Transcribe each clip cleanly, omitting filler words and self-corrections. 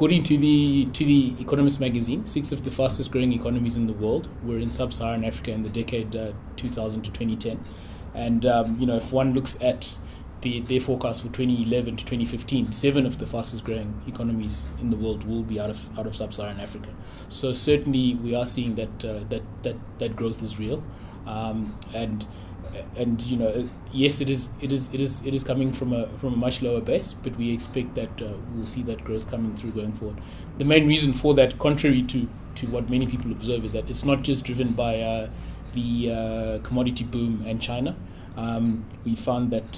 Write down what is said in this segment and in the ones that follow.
According to the Economist magazine, six of the fastest growing economies in the world were in Sub-Saharan Africa in the decade 2000 to 2010. And if one looks at their forecast for 2011 to 2015, seven of the fastest growing economies in the world will be out of Sub-Saharan Africa. So certainly we are seeing that growth is real, and yes, it is coming from a much lower base, but we expect that we'll see that growth coming through going forward. The main reason for that, contrary to what many people observe, is that it's not just driven by the commodity boom and China. We found that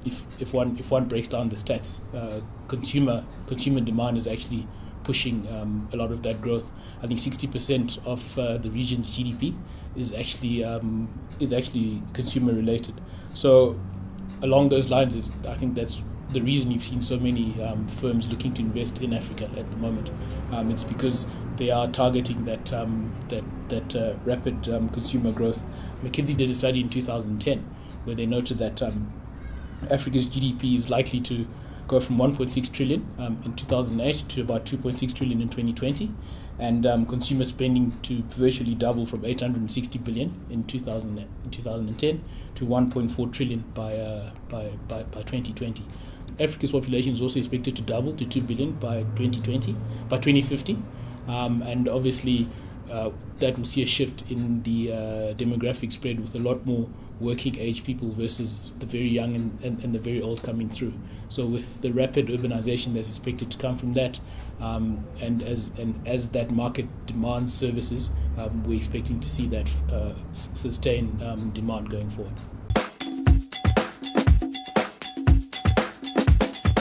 if one breaks down the stats, consumer demand is actually pushing a lot of that growth. I think 60% of the region's GDP is actually consumer related. So along those lines, I think that's the reason you've seen so many firms looking to invest in Africa at the moment. It's because they are targeting that rapid consumer growth. McKinsey did a study in 2010 where they noted that Africa's GDP is likely to go from 1.6 trillion in 2008 to about 2.6 trillion in 2020, and consumer spending to virtually double from 860 billion in 2010 to 1.4 trillion by 2020. Africa's population is also expected to double to 2 billion by 2050, and obviously that will see a shift in the demographic spread, with a lot more working age people versus the very young and the very old coming through. So with the rapid urbanization that's expected to come from that, and as that market demands services, we're expecting to see that sustain demand going forward.